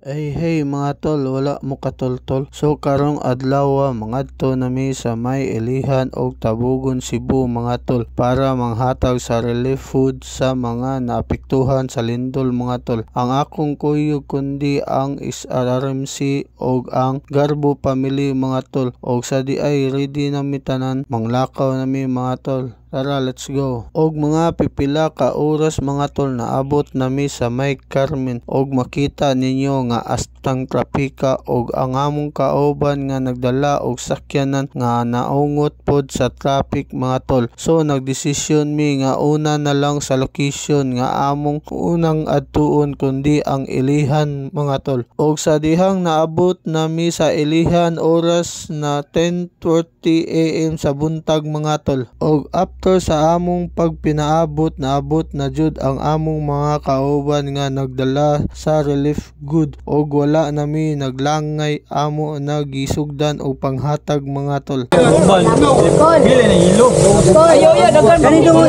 Ay hey mga tol, wala mo katoltol. So karong adlaw mangadto nami sa may Ilihan og Tabugon, Cebu mga tol para manghatag sa relief food sa mga naapektuhan sa lindol mga tol. Ang akong kuyog kundi ang SRRMC og ang Garbo family mga tol. Og sa di ay ready nami tanan, manglakaw nami mga tol. Tara, let's go. Og mga pipila ka oras mga tol naabot nami sa may Carmen og makita ninyo nga astang trapika og ang among kauban nga nagdala og sakyanan nga naungot pod sa traffic mga tol. So nagdesisyon mi nga una na lang sa location nga among unang adtuon kundi ang Ilihan mga tol. Og sa dihang naabot nami sa Ilihan oras na 10:40 AM sa buntag mga tol. Og after sa among pagpinaabot naabot na jud ang among mga kauban nga nagdala sa relief good og wala nami naglangay amo nagisugdan og panghatag mga tol. Bili na hilo. Ayo ya dagan ganito mo.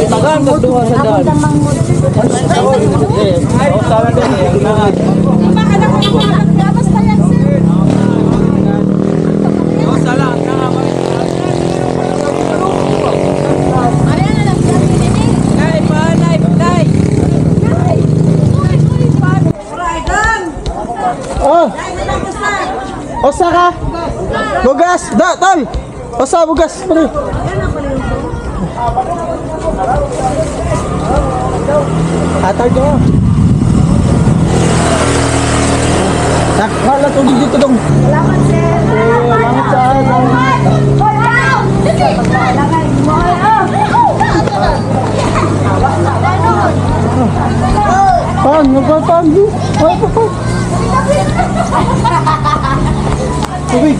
Tagan mo duha sa daan. Oh, sabi ko Osa ka? Bugas! Da, tol! Osa, bugas! Pari! Atag nyo! Wala tubig dito dong! Salamat, sir! Salamat sa Pan, nagpapaan doon! Ay, papay! Tubig!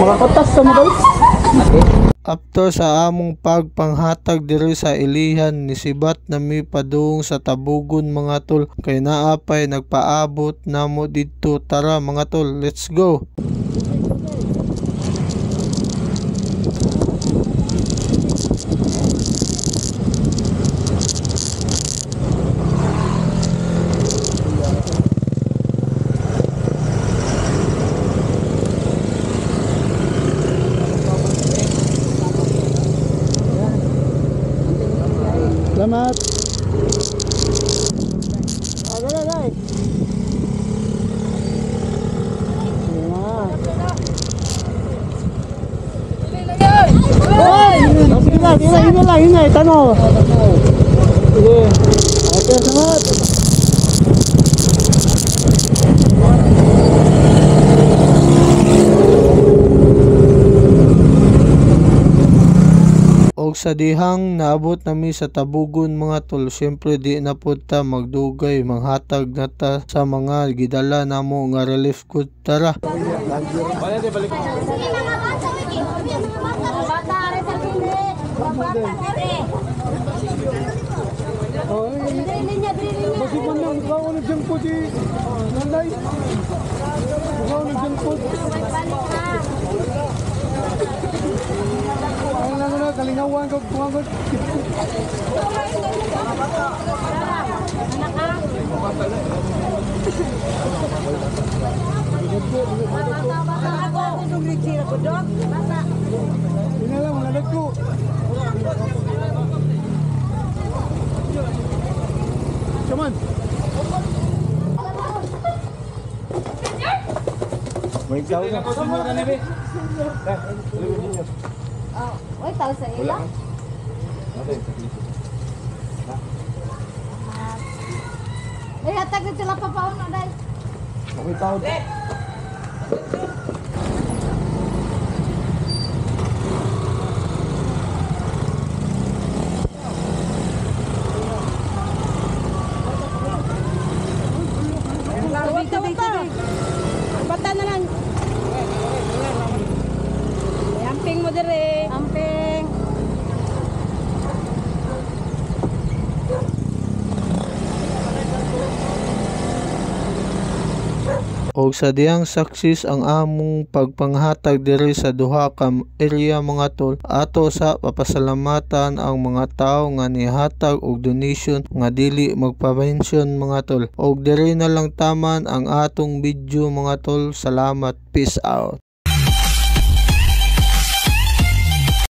Makakotas sa mga After sa among pagpanghatag diri sa Ilihan nisibat nami padung sa Tabugon mga tol kay naapay nagpaabot namo didto. Tara mga tol, let's go. Salamat. Ada na dai. Hinay, tanaw. Sige. Okay, salamat. Og sa dihang naabot nami sa Tabugon mga tol, syempre di na pud ta magdugay manghatag na ta sa mga gidala namo nga relief good. Tara. Kalingawan ko kumangod. Come on. May tao na. Oy, tao sa ila. Eh, hatag na sila papaon na dahil. May tao. Bata na lang. Amping mo dire. Amping. Og sa diyang saksis ang among pagpanghatag diri sa duha ka area mga tol, ato sa papasalamatan ang mga tawo nga nihatag og donation nga dili magpa-mention mga tol. Og diri na lang taman ang atong video mga tol. Salamat, peace out.